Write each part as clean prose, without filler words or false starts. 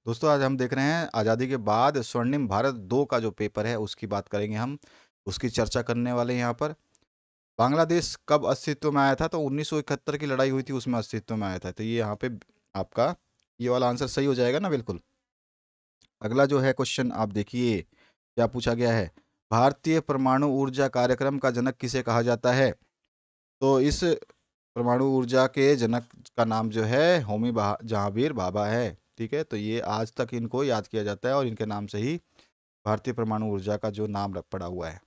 दोस्तों आज हम देख रहे हैं आज़ादी के बाद स्वर्णिम भारत 2 का जो पेपर है उसकी बात करेंगे हम। उसकी चर्चा करने वाले हैं यहाँ पर। बांग्लादेश कब अस्तित्व में आया था? तो 1971 की लड़ाई हुई थी, उसमें अस्तित्व में आया था। तो ये यहाँ पे आपका ये वाला आंसर सही हो जाएगा ना, बिल्कुल। अगला जो है क्वेश्चन आप देखिए क्या पूछा गया है। भारतीय परमाणु ऊर्जा कार्यक्रम का जनक किसे कहा जाता है? तो इस परमाणु ऊर्जा के जनक का नाम जो है होमी जहांगीर भाभा है। ठीक है, तो ये आज तक इनको याद किया जाता है और इनके नाम से ही भारतीय परमाणु ऊर्जा का जो नाम पड़ा हुआ है।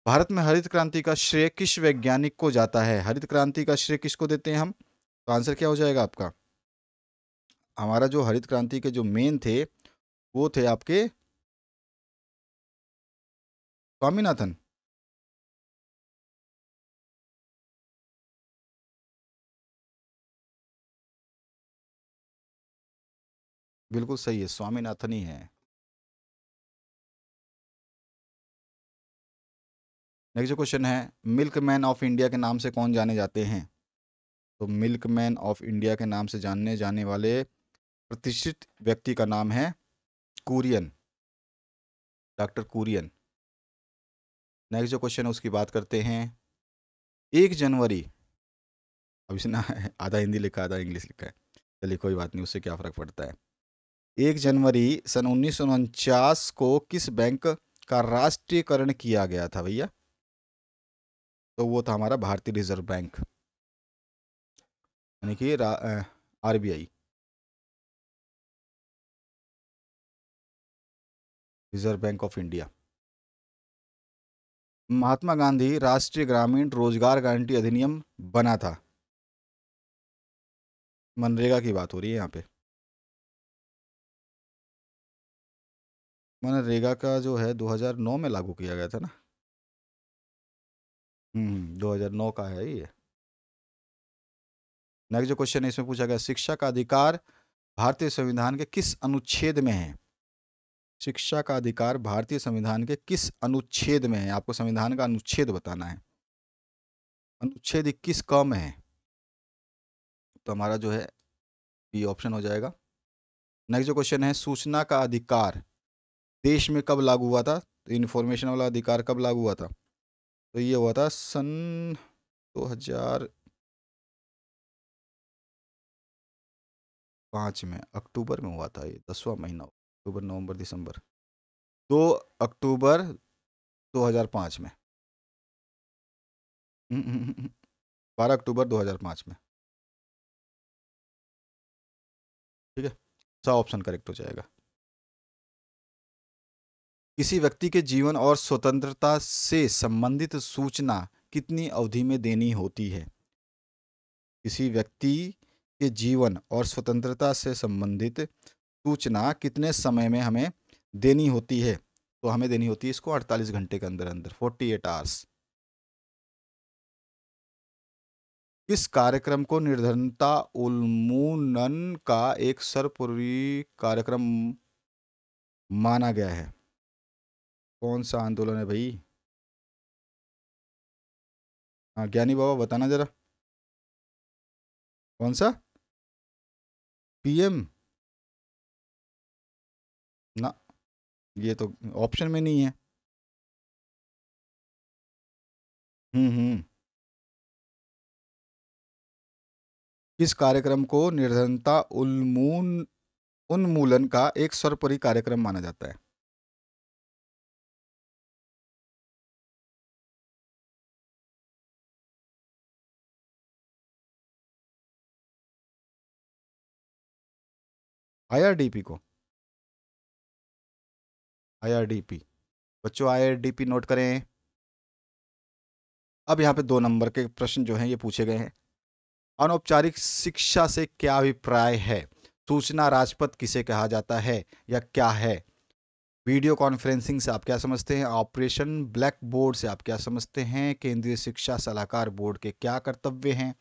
भारत में हरित क्रांति का श्रेय किस वैज्ञानिक को जाता है? हरित क्रांति का श्रेय किसको देते हैं हम? तो आंसर क्या हो जाएगा आपका? हमारा जो हरित क्रांति के जो मेन थे वो थे आपके स्वामीनाथन। बिल्कुल सही है, स्वामीनाथन ही है। नेक्स्ट जो क्वेश्चन है, मिल्क मैन ऑफ इंडिया के नाम से कौन जाने जाते हैं? तो मिल्क मैन ऑफ इंडिया के नाम से जानने जाने वाले प्रतिष्ठित व्यक्ति का नाम है कुरियन, डॉक्टर कुरियन। नेक्स्ट जो क्वेश्चन है उसकी बात करते हैं। 1 जनवरी, अब इसने आधा हिंदी लिखा आधा इंग्लिश लिखा है, चलिए कोई बात नहीं, उससे क्या फ़र्क पड़ता है। 1 जनवरी सन 1949 को किस बैंक का राष्ट्रीयकरण किया गया था भैया? तो वो था हमारा भारतीय रिजर्व बैंक, यानी कि RBI, reserve bank of India. Mahatma Gandhi राष्ट्रीय ग्रामीण रोजगार गारंटी अधिनियम बना था? मनरेगा की बात हो रही है यहाँ पे। मनरेगा का जो है 2009 में लागू किया गया था ना। 2009 का है ये। नेक्स्ट जो क्वेश्चन है इसमें पूछा गया, शिक्षा का अधिकार भारतीय संविधान के किस अनुच्छेद में है? शिक्षा का अधिकार भारतीय संविधान के किस अनुच्छेद में है? आपको संविधान का अनुच्छेद बताना है। अनुच्छेद 21 क में है, तो हमारा जो है ये ऑप्शन हो जाएगा। नेक्स्ट जो क्वेश्चन है, सूचना का अधिकार देश में कब लागू हुआ था? तो इन्फॉर्मेशन वाला अधिकार कब लागू हुआ था? तो ये हुआ था सन 2005 में, अक्टूबर में हुआ था। ये 10वां महीना, अक्टूबर नवंबर दिसंबर, 2 अक्टूबर 2005 में। 12 अक्टूबर 2005 में। ठीक है, सा ऑप्शन करेक्ट हो जाएगा। किसी व्यक्ति के जीवन और स्वतंत्रता से संबंधित सूचना कितनी अवधि में देनी होती है? किसी व्यक्ति के जीवन और स्वतंत्रता से संबंधित सूचना कितने समय में हमें देनी होती है? तो हमें देनी होती है इसको 48 घंटे के अंदर अंदर, 48 आवर्स। किस कार्यक्रम को निर्धनता उन्मूलन का एक सर्वोपरि कार्यक्रम माना गया है? कौन सा आंदोलन है भाई? हाँ ज्ञानी बाबा बताना जरा, कौन सा? पीएम? ना, ये तो ऑप्शन में नहीं है। हम्म। किस कार्यक्रम को निर्धनता उन्मूलन का एक सर्वोपरि कार्यक्रम माना जाता है? आईआरडीपी को, आईआरडीपी। बच्चों आईआरडीपी नोट करें। अब यहाँ पे 2 नंबर के प्रश्न जो हैं ये पूछे गए हैं। अनौपचारिक शिक्षा से क्या अभिप्राय है? सूचना राजपथ किसे कहा जाता है या क्या है? वीडियो कॉन्फ्रेंसिंग से आप क्या समझते हैं? ऑपरेशन ब्लैक बोर्ड से आप क्या समझते हैं? केंद्रीय शिक्षा सलाहकार बोर्ड के क्या कर्तव्य हैं?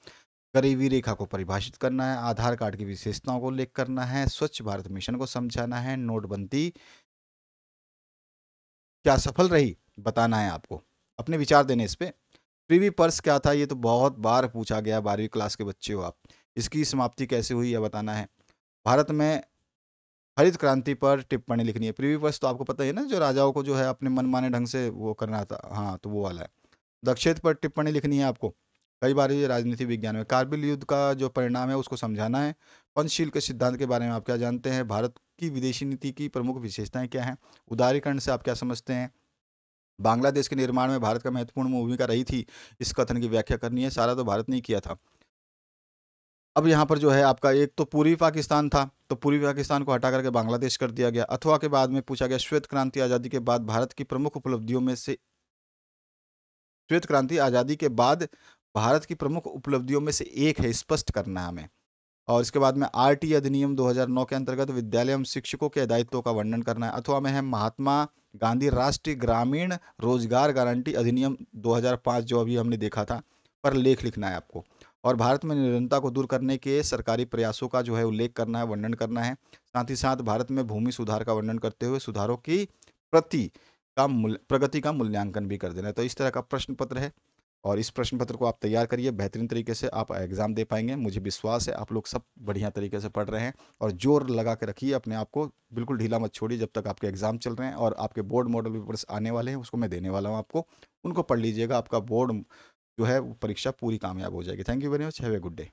गरीबी रेखा को परिभाषित करना है, आधार कार्ड की विशेषताओं को उल्लेख करना है, स्वच्छ भारत मिशन को समझाना है, नोटबंदी क्या सफल रही बताना है आपको, अपने विचार देने इस पे। प्रीवी पर्स क्या था? ये तो बहुत बार पूछा गया, 12वीं क्लास के बच्चे हो आप। इसकी समाप्ति कैसे हुई यह बताना है। भारत में हरित क्रांति पर टिप्पणी लिखनी है। पृथ्वी पर्स तो आपको पता ही है ना, जो राजाओं को जो है अपने मनमाने ढंग से वो करना था, हाँ तो वो वाला है। दक्षेत्र पर टिप्पणी लिखनी है आपको। कई बार ये राजनीति विज्ञान में कारगिल युद्ध का जो परिणाम है उसको समझाना है। पंचशील के सिद्धांत के बारे में आप क्या जानते हैं? भारत की विदेशी नीति की प्रमुख विशेषताएं क्या हैं? उदारीकरण से आप क्या समझते हैं? बांग्लादेश के निर्माण में भारत का महत्वपूर्ण भूमिका रही थी, इस कथन की व्याख्या करनी है। सारा तो भारत ने ही किया था। अब यहाँ पर जो है आपका एक तो पूर्वी पाकिस्तान था, तो पूर्वी पाकिस्तान को हटा करके बांग्लादेश कर दिया गया। अथवा के बाद में पूछा गया श्वेत क्रांति आज़ादी के बाद भारत की प्रमुख उपलब्धियों में से, श्वेत क्रांति आज़ादी के बाद भारत की प्रमुख उपलब्धियों में से एक है, स्पष्ट करना है हमें। और इसके बाद में आरटी अधिनियम 2009 के अंतर्गत विद्यालय एवं शिक्षकों के दायित्वों का वर्णन करना है। अथवा में है महात्मा गांधी राष्ट्रीय ग्रामीण रोजगार गारंटी अधिनियम 2005 जो अभी हमने देखा था, पर लेख लिखना है आपको। और भारत में निरंतरता को दूर करने के सरकारी प्रयासों का जो है उल्लेख करना है, वर्णन करना है। साथ ही साथ भारत में भूमि सुधार का वर्णन करते हुए सुधारों की प्रति प्रगति का मूल्यांकन भी कर देना है। तो इस तरह का प्रश्न पत्र है, और इस प्रश्न पत्र को आप तैयार करिए, बेहतरीन तरीके से आप एग्ज़ाम दे पाएंगे। मुझे विश्वास है आप लोग सब बढ़िया तरीके से पढ़ रहे हैं, और जोर लगा के रखिए अपने आप को, बिल्कुल ढीला मत छोड़िए जब तक आपके एग्ज़ाम चल रहे हैं। और आपके बोर्ड मॉडल पेपर्स आने वाले हैं, उसको मैं देने वाला हूँ आपको, उनको पढ़ लीजिएगा। आपका बोर्ड जो है वो परीक्षा पूरी कामयाब हो जाएगी। Thank you very much, have a good day.